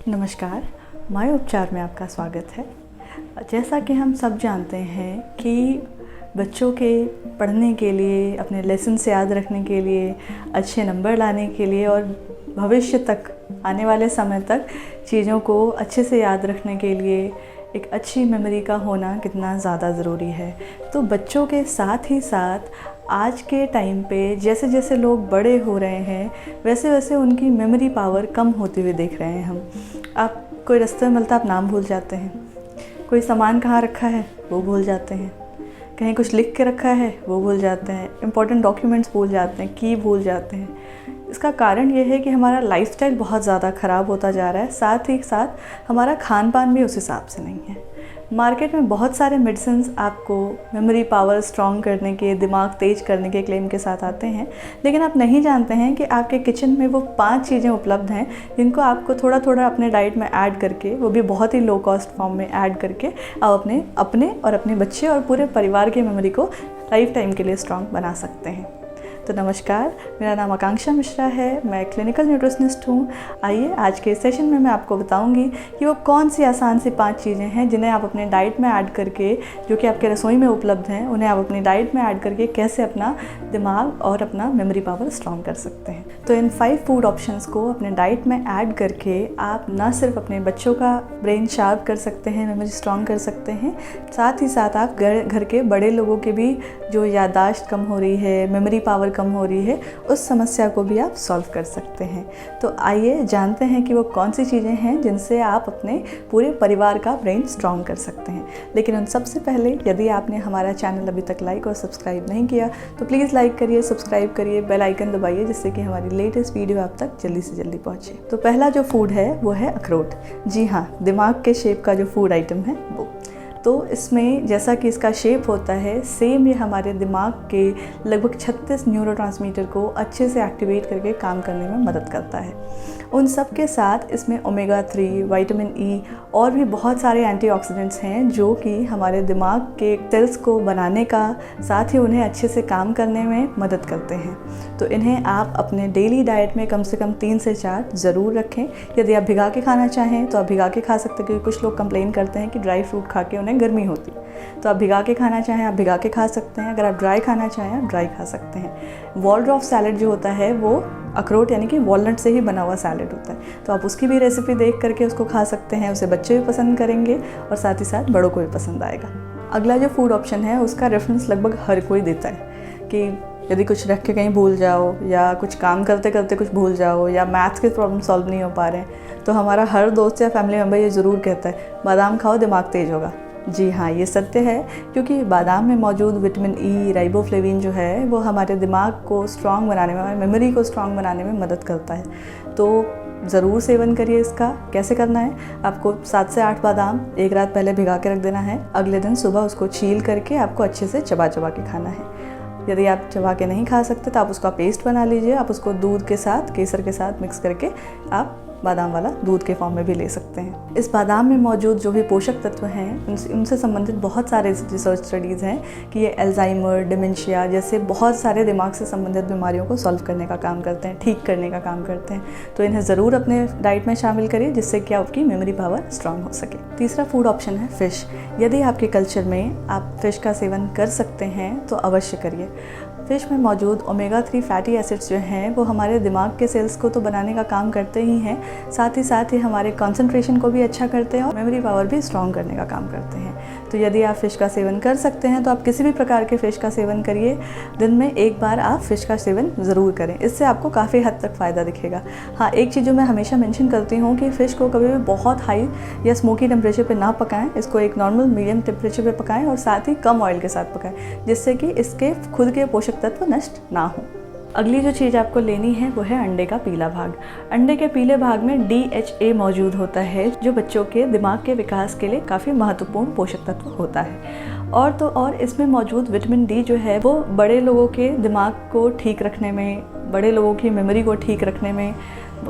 नमस्कार, माय उपचार में आपका स्वागत है। जैसा कि हम सब जानते हैं कि बच्चों के पढ़ने के लिए, अपने लेसन्स याद रखने के लिए, अच्छे नंबर लाने के लिए और भविष्य तक, आने वाले समय तक चीज़ों को अच्छे से याद रखने के लिए एक अच्छी मेमोरी का होना कितना ज़्यादा ज़रूरी है। तो बच्चों के साथ ही साथ आज के टाइम पे जैसे जैसे लोग बड़े हो रहे हैं वैसे वैसे उनकी मेमोरी पावर कम होती हुई देख रहे हैं हम। आप कोई रास्ते में मिलता आप नाम भूल जाते हैं, कोई सामान कहाँ रखा है वो भूल जाते हैं, कहीं कुछ लिख के रखा है वो भूल जाते हैं, इम्पोर्टेंट डॉक्यूमेंट्स भूल जाते हैं, की भूल जाते हैं। इसका कारण ये है कि हमारा लाइफस्टाइल बहुत ज़्यादा ख़राब होता जा रहा है, साथ ही साथ हमारा खान पान भी उस हिसाब से नहीं है। मार्केट में बहुत सारे मेडिसिन्स आपको मेमोरी पावर स्ट्रॉन्ग करने के, दिमाग तेज करने के क्लेम के साथ आते हैं, लेकिन आप नहीं जानते हैं कि आपके किचन में वो 5 चीज़ें उपलब्ध हैं जिनको आपको थोड़ा थोड़ा अपने डाइट में ऐड करके, वो भी बहुत ही लो कॉस्ट फॉर्म में ऐड करके आप अपने और अपने बच्चे और पूरे परिवार की मेमोरी को लाइफ टाइम के लिए स्ट्रॉन्ग बना सकते हैं। तो नमस्कार, मेरा नाम आकांक्षा मिश्रा है, मैं क्लिनिकल न्यूट्रिशनिस्ट हूँ। आइए आज के सेशन में मैं आपको बताऊँगी कि वो कौन सी आसान सी 5 चीज़ें हैं जिन्हें आप अपने डाइट में ऐड करके, जो कि आपके रसोई में उपलब्ध हैं, उन्हें आप अपनी डाइट में ऐड करके कैसे अपना दिमाग और अपना मेमोरी पावर स्ट्रॉन्ग कर सकते हैं। तो इन 5 फूड ऑप्शंस को अपने डाइट में ऐड करके आप न सिर्फ अपने बच्चों का ब्रेन शार्प कर सकते हैं, मेमोरी स्ट्रॉन्ग कर सकते हैं, साथ ही साथ आप घर के बड़े लोगों के भी जो याददाश्त कम हो रही है, मेमोरी पावर कम हो रही है, उस समस्या को भी आप सॉल्व कर सकते हैं। तो आइए जानते हैं कि वो कौन सी चीज़ें हैं जिनसे आप अपने पूरे परिवार का ब्रेन स्ट्रॉन्ग कर सकते हैं। लेकिन उन सबसे पहले, यदि आपने हमारा चैनल अभी तक लाइक और सब्सक्राइब नहीं किया तो प्लीज़ लाइक करिए, सब्सक्राइब करिए, बेल आइकन दबाइए, जिससे कि हमारी लेटेस्ट वीडियो आप तक जल्दी से जल्दी पहुँचे। तो पहला जो फूड है वो है अखरोट। जी हाँ, दिमाग के शेप का जो फूड आइटम है वो। तो इसमें जैसा कि इसका शेप होता है, सेम ये हमारे दिमाग के लगभग 36 न्यूरोट्रांसमीटर को अच्छे से एक्टिवेट करके काम करने में मदद करता है। उन सब के साथ इसमें ओमेगा 3, विटामिन ई और भी बहुत सारे एंटीऑक्सीडेंट्स हैं जो कि हमारे दिमाग के सेल्स को बनाने का, साथ ही उन्हें अच्छे से काम करने में मदद करते हैं। तो इन्हें आप अपने डेली डाइट में कम से कम 3 से 4 ज़रूर रखें। यदि आप भिगा के खाना चाहें तो आप भिगा के खा सकते हैं, क्योंकि कुछ लोग कंप्लेन करते हैं कि ड्राई फ्रूट खा के उन्हें गर्मी होती। तो आप भिगा के खाना चाहें आप भिगा के खा सकते हैं, अगर आप ड्राई खाना चाहें आप ड्राई खा सकते हैं। वॉलड्रॉफ सैलेड जो होता है वो अखरोट यानी कि वॉलनट से ही बना हुआ सैलेड होता है, तो आप उसकी भी रेसिपी देख करके उसको खा सकते हैं। उसे बच्चे भी पसंद करेंगे और साथ ही साथ बड़ों को भी पसंद आएगा। अगला जो फूड ऑप्शन है उसका रेफरेंस लगभग हर कोई देता है कि यदि कुछ रख के कहीं भूल जाओ, या कुछ काम करते करते कुछ भूल जाओ, या मैथ्स के प्रॉब्लम सॉल्व नहीं हो पा रहे हैं, तो हमारा हर दोस्त या फैमिली मेम्बर ये ज़रूर कहता है बादाम खाओ दिमाग तेज होगा। जी हाँ, ये सत्य है, क्योंकि बादाम में मौजूद विटामिन ई, राइबोफ्लेविन जो है वो हमारे दिमाग को स्ट्रॉन्ग बनाने में, हमारी मेमोरी को स्ट्रॉन्ग बनाने में मदद करता है। तो ज़रूर सेवन करिए इसका। कैसे करना है, आपको 7 से 8 बादाम एक रात पहले भिगा के रख देना है। अगले दिन सुबह उसको छील करके आपको अच्छे से चबा चबा के खाना है। यदि आप चबा के नहीं खा सकते तो आप उसका पेस्ट बना लीजिए। आप उसको दूध के साथ, केसर के साथ मिक्स करके आप बादाम वाला दूध के फॉर्म में भी ले सकते हैं। इस बादाम में मौजूद जो भी पोषक तत्व हैं उनसे संबंधित बहुत सारे रिसर्च स्टडीज़ हैं कि ये अल्जाइमर, डिमेंशिया जैसे बहुत सारे दिमाग से संबंधित बीमारियों को सॉल्व करने का काम करते हैं, ठीक करने का काम करते हैं। तो इन्हें ज़रूर अपने डाइट में शामिल करिए, जिससे कि आपकी मेमोरी पावर स्ट्रांग हो सके। तीसरा फूड ऑप्शन है फ़िश। यदि आपके कल्चर में आप फ़िश का सेवन कर सकते हैं तो अवश्य करिए। फ़िश में मौजूद ओमेगा 3 फैटी एसिड्स जो हैं वो हमारे दिमाग के सेल्स को तो बनाने का काम करते ही हैं, साथ ही हमारे कंसंट्रेशन को भी अच्छा करते हैं और मेमोरी पावर भी स्ट्रॉन्ग करने का काम करते हैं। तो यदि आप फ़िश का सेवन कर सकते हैं तो आप किसी भी प्रकार के फ़िश का सेवन करिए। दिन में एक बार आप फ़िश का सेवन ज़रूर करें, इससे आपको काफ़ी हद तक फ़ायदा दिखेगा। हाँ, एक चीज़ जो मैं हमेशा मेंशन करती हूँ कि फ़िश को कभी भी बहुत हाई या स्मोकी टेम्परेचर पे ना पकाएं। इसको एक नॉर्मल मीडियम टेम्परेचर पे पकाएं और साथ ही कम ऑयल के साथ पकाएं, जिससे कि इसके खुद के पोषक तत्व नष्ट ना हो। अगली जो चीज़ आपको लेनी है वो है अंडे का पीला भाग। अंडे के पीले भाग में DHA मौजूद होता है, जो बच्चों के दिमाग के विकास के लिए काफ़ी महत्वपूर्ण पोषक तत्व होता है। और इसमें मौजूद विटामिन डी जो है वो बड़े लोगों के दिमाग को ठीक रखने में, बड़े लोगों की मेमोरी को ठीक रखने में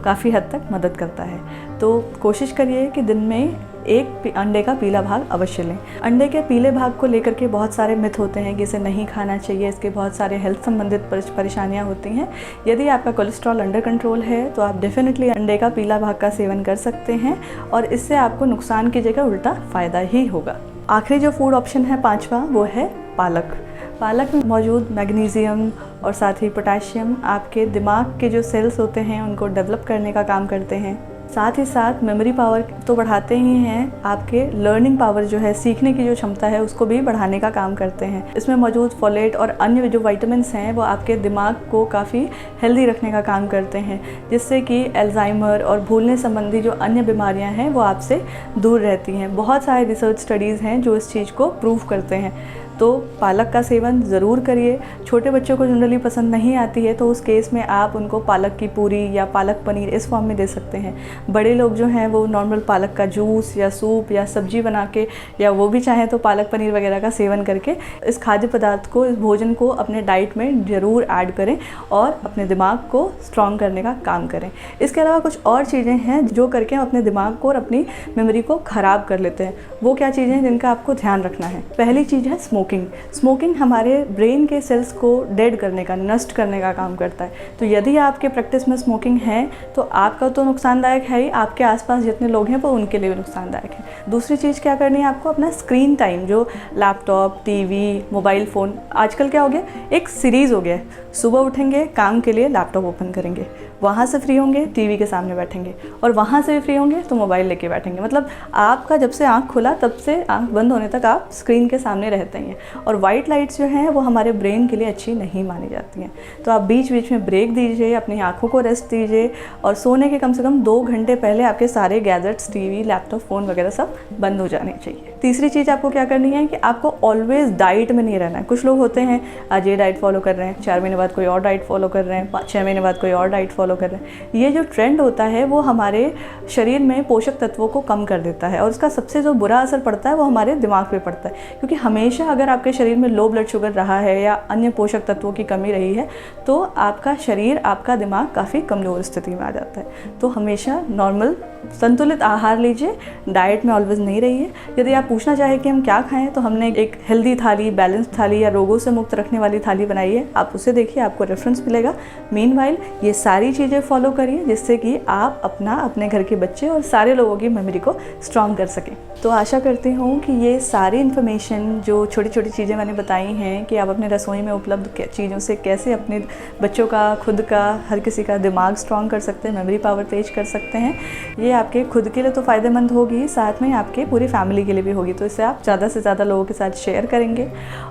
काफ़ी हद तक मदद करता है। तो कोशिश करिए कि दिन में एक अंडे का पीला भाग अवश्य लें। अंडे के पीले भाग को लेकर के बहुत सारे मिथ होते हैं कि इसे नहीं खाना चाहिए, इसके बहुत सारे हेल्थ संबंधित परेशानियां होती हैं। यदि आपका कोलेस्ट्रॉल अंडर कंट्रोल है तो आप डेफिनेटली अंडे का पीला भाग का सेवन कर सकते हैं और इससे आपको नुकसान की जगह उल्टा फ़ायदा ही होगा। आखिरी जो फूड ऑप्शन है 5वां, वो है पालक। पालक में मौजूद मैग्नीशियम और साथ ही पोटेशियम आपके दिमाग के जो सेल्स होते हैं उनको डेवलप करने का काम करते हैं। साथ ही साथ मेमोरी पावर तो बढ़ाते ही हैं, आपके लर्निंग पावर जो है, सीखने की जो क्षमता है, उसको भी बढ़ाने का काम करते हैं। इसमें मौजूद फोलेट और अन्य जो विटामिन्स हैं वो आपके दिमाग को काफ़ी हेल्दी रखने का काम करते हैं, जिससे कि अल्जाइमर और भूलने संबंधी जो अन्य बीमारियां हैं वो आपसे दूर रहती हैं। बहुत सारे रिसर्च स्टडीज़ हैं जो इस चीज़ को प्रूव करते हैं। तो पालक का सेवन ज़रूर करिए। छोटे बच्चों को जनरली पसंद नहीं आती है तो उस केस में आप उनको पालक की पूरी या पालक पनीर इस फॉर्म में दे सकते हैं। बड़े लोग जो हैं वो नॉर्मल पालक का जूस या सूप या सब्जी बना के, या वो भी चाहें तो पालक पनीर वगैरह का सेवन करके इस खाद्य पदार्थ को, इस भोजन को अपने डाइट में ज़रूर ऐड करें और अपने दिमाग को स्ट्रॉन्ग करने का काम करें। इसके अलावा कुछ और चीज़ें हैं जो करके हम अपने दिमाग को और अपनी मेमोरी को ख़राब कर लेते हैं। वो क्या चीज़ें हैं जिनका आपको ध्यान रखना है? पहली चीज़ है स्मोकिंग हमारे ब्रेन के सेल्स को डेड करने का, नष्ट करने का काम करता है। तो यदि आपके प्रैक्टिस में स्मोकिंग है तो आपका तो नुकसानदायक है ही, आपके आसपास जितने लोग हैं वो उनके लिए भी नुकसानदायक है। दूसरी चीज़ क्या करनी है आपको, अपना स्क्रीन टाइम, जो लैपटॉप, टीवी, मोबाइल फ़ोन, आजकल क्या हो गया, एक सीरीज़ हो गया है। सुबह उठेंगे, काम के लिए लैपटॉप ओपन करेंगे, वहाँ से फ्री होंगे टीवी के सामने बैठेंगे, और वहाँ से भी फ्री होंगे तो मोबाइल लेके बैठेंगे। मतलब आपका जब से आँख खुला तब से आँख बंद होने तक आप स्क्रीन के सामने रहते हैं। और वाइट लाइट्स जो हैं वो हमारे ब्रेन के लिए अच्छी नहीं मानी जाती हैं। तो आप बीच बीच में ब्रेक दीजिए, अपनी आँखों को रेस्ट दीजिए, और सोने के कम से कम 2 घंटे पहले आपके सारे गैजेट्स, टीवी, लैपटॉप, फ़ोन वगैरह सब बंद हो जाने चाहिए। तीसरी चीज़ आपको क्या करनी है कि आपको ऑलवेज़ डाइट में नहीं रहना है। कुछ लोग होते हैं आज ये डाइट फॉलो कर रहे हैं, 4 महीने बाद कोई और डाइट फॉलो कर रहे हैं, 6 महीने बाद कोई और डाइट फॉलो कर रहे हैं। ये जो ट्रेंड होता है वो हमारे शरीर में पोषक तत्वों को कम कर देता है, और उसका सबसे जो बुरा असर पड़ता है वो हमारे दिमाग पे पड़ता है। क्योंकि हमेशा अगर आपके शरीर में लो ब्लड शुगर रहा है या अन्य पोषक तत्वों की कमी रही है तो आपका शरीर, आपका दिमाग काफ़ी कमज़ोर स्थिति में आ जाता है। तो हमेशा नॉर्मल संतुलित आहार लीजिए, डाइट में ऑलवेज नहीं रहिए। यदि आप पूछना चाहें कि हम क्या खाएं तो हमने एक हेल्दी थाली, बैलेंस थाली या रोगों से मुक्त रखने वाली थाली बनाई है, आप उसे देखिए, आपको रेफरेंस मिलेगा। मीनवाइल ये सारी चीज़ें फॉलो करिए जिससे कि आप अपने घर के बच्चे और सारे लोगों की मेमोरी को स्ट्रॉन्ग कर सकें। तो आशा करती हूँ कि ये सारी इन्फॉर्मेशन, जो छोटी छोटी चीज़ें मैंने बताई हैं कि आप अपने रसोई में उपलब्ध चीज़ों से कैसे अपने बच्चों का, खुद का, हर किसी का दिमाग स्ट्रॉन्ग कर सकते हैं, मेमोरी पावर तेज कर सकते हैं, ये आपके खुद के लिए तो फ़ायदेमंद होगी, साथ में आपके पूरी फैमिली के लिए भी होगी। तो इससे आप ज़्यादा से ज़्यादा लोगों के साथ शेयर करेंगे।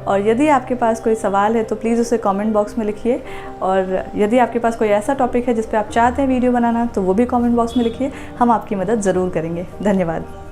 और यदि आपके पास कोई सवाल है तो प्लीज़ उसे कमेंट बॉक्स में लिखिए, और यदि आपके पास कोई ऐसा टॉपिक है जिस पे आप चाहते हैं वीडियो बनाना तो वो भी कमेंट बॉक्स में लिखिए, हम आपकी मदद ज़रूर करेंगे। धन्यवाद।